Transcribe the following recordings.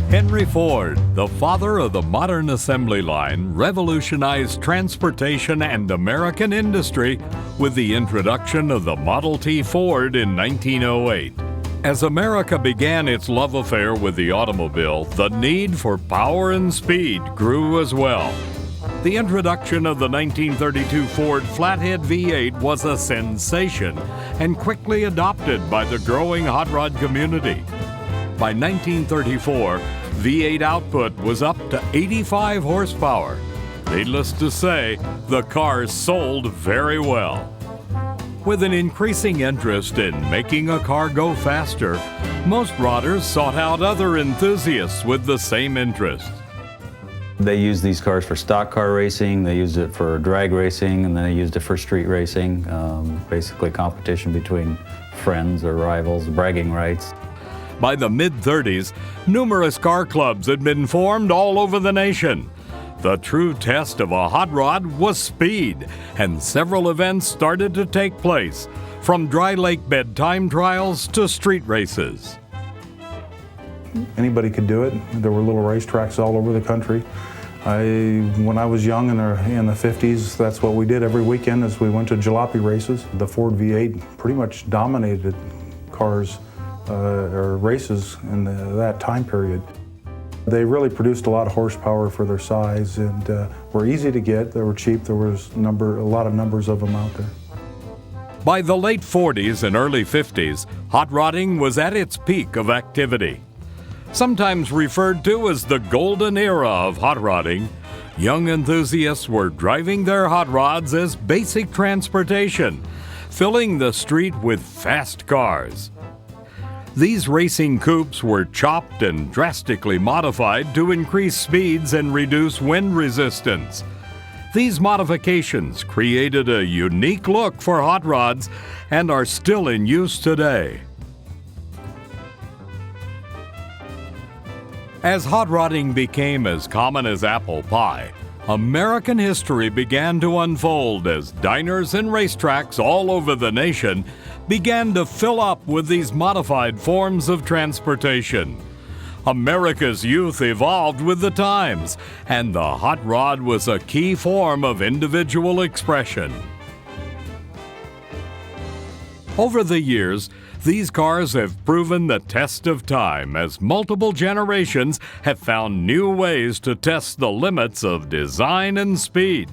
Henry Ford, the father of the modern assembly line, revolutionized transportation and American industry with the introduction of the Model T Ford in 1908. As America began its love affair with the automobile, the need for power and speed grew as well. The introduction of the 1932 Ford Flathead V8 was a sensation and quickly adopted by the growing hot rod community. By 1934, V8 output was up to 85 horsepower. Needless to say, the cars sold very well. With an increasing interest in making a car go faster, most rodders sought out other enthusiasts with the same interest. They used these cars for stock car racing, they used it for drag racing, and then they used it for street racing, basically competition between friends or rivals, bragging rights. By the mid-30s, numerous car clubs had been formed all over the nation. The true test of a hot rod was speed, and several events started to take place, from dry lake bed time trials to street races. Anybody could do it. There were little racetracks all over the country. When I was young in the 50s, that's what we did every weekend as we went to jalopy races. The Ford V8 pretty much dominated cars or races in that time period. They really produced a lot of horsepower for their size and were easy to get. They were cheap. There was a lot of numbers of them out there. By the late 40s and early 50s, hot rodding was at its peak of activity. Sometimes referred to as the golden era of hot rodding, young enthusiasts were driving their hot rods as basic transportation, filling the street with fast cars. These racing coupes were chopped and drastically modified to increase speeds and reduce wind resistance. These modifications created a unique look for hot rods and are still in use today. As hot rodding became as common as apple pie, American history began to unfold as diners and racetracks all over the nation began to fill up with these modified forms of transportation. America's youth evolved with the times, and the hot rod was a key form of individual expression. Over the years, these cars have proven the test of time as multiple generations have found new ways to test the limits of design and speed.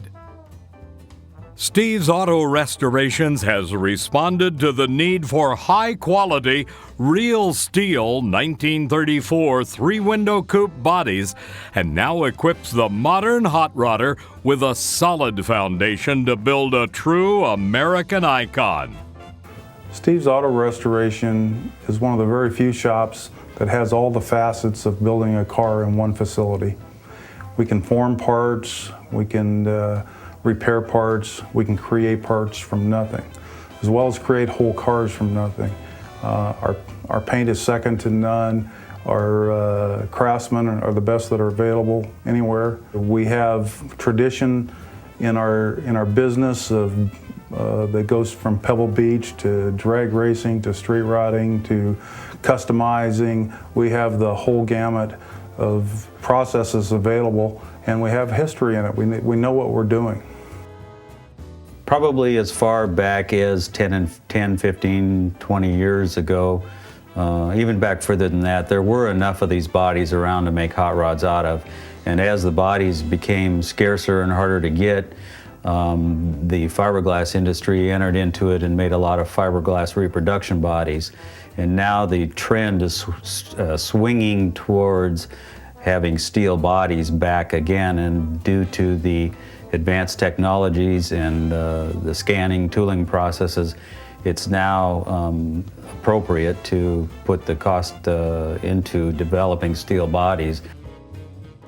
Steve's Auto Restorations has responded to the need for high-quality, real steel 1934 three-window coupe bodies and now equips the modern hot rodder with a solid foundation to build a true American icon. Steve's Auto Restoration is one of the very few shops that has all the facets of building a car in one facility. We can form parts, we can repair parts, we can create parts from nothing, as well as create whole cars from nothing. Our paint is second to none. Our craftsmen are the best that are available anywhere. We have tradition in our business that goes from Pebble Beach to drag racing to street rodding to customizing. We have the whole gamut of processes available, and we have history in it. We know what we're doing. Probably as far back as 10, 15, 20 years ago, even back further than that, there were enough of these bodies around to make hot rods out of. And as the bodies became scarcer and harder to get, the fiberglass industry entered into it and made a lot of fiberglass reproduction bodies. And now the trend is swinging towards having steel bodies back again, and due to the advanced technologies and the scanning, tooling processes, it's now appropriate to put the cost into developing steel bodies.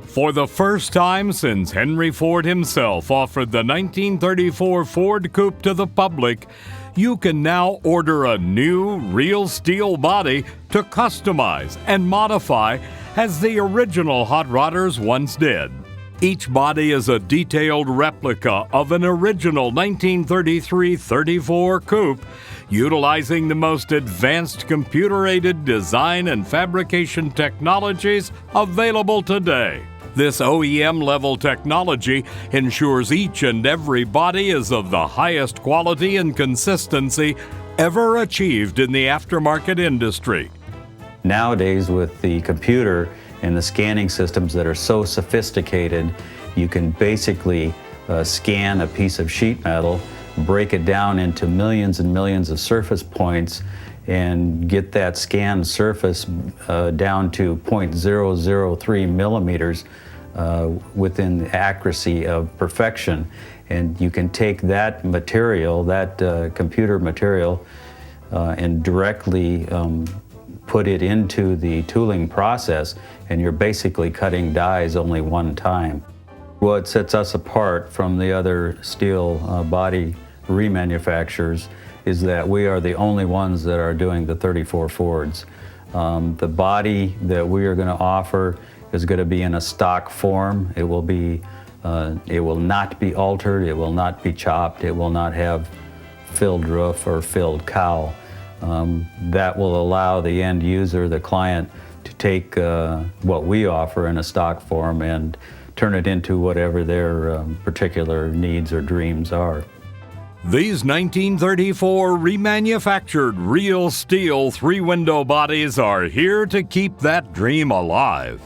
For the first time since Henry Ford himself offered the 1934 Ford Coupe to the public, you can now order a new, real steel body to customize and modify as the original hot rodders once did. Each body is a detailed replica of an original 1933-34 Coupe, utilizing the most advanced computer-aided design and fabrication technologies available today. This OEM-level technology ensures each and every body is of the highest quality and consistency ever achieved in the aftermarket industry. Nowadays, with the computer and the scanning systems that are so sophisticated, you can basically scan a piece of sheet metal, break it down into millions and millions of surface points, and get that scanned surface down to 0.003 millimeters within accuracy of perfection. And you can take that material, that computer material, and directly put it into the tooling process, and you're basically cutting dies only one time. What sets us apart from the other steel body remanufacturers is that we are the only ones that are doing the 34 Fords. The body that we are going to offer is going to be in a stock form. It will not be altered, it will not be chopped, it will not have filled roof or filled cowl. That will allow the end user, the client, to take what we offer in a stock form and turn it into whatever their particular needs or dreams are. These 1934 remanufactured real steel three-window bodies are here to keep that dream alive.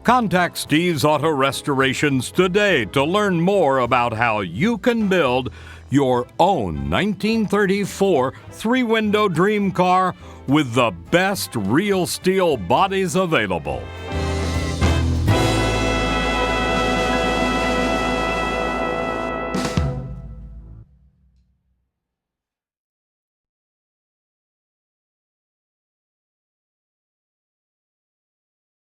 Contact Steve's Auto Restorations today to learn more about how you can build your own 1934 three-window dream car with the best real steel bodies available.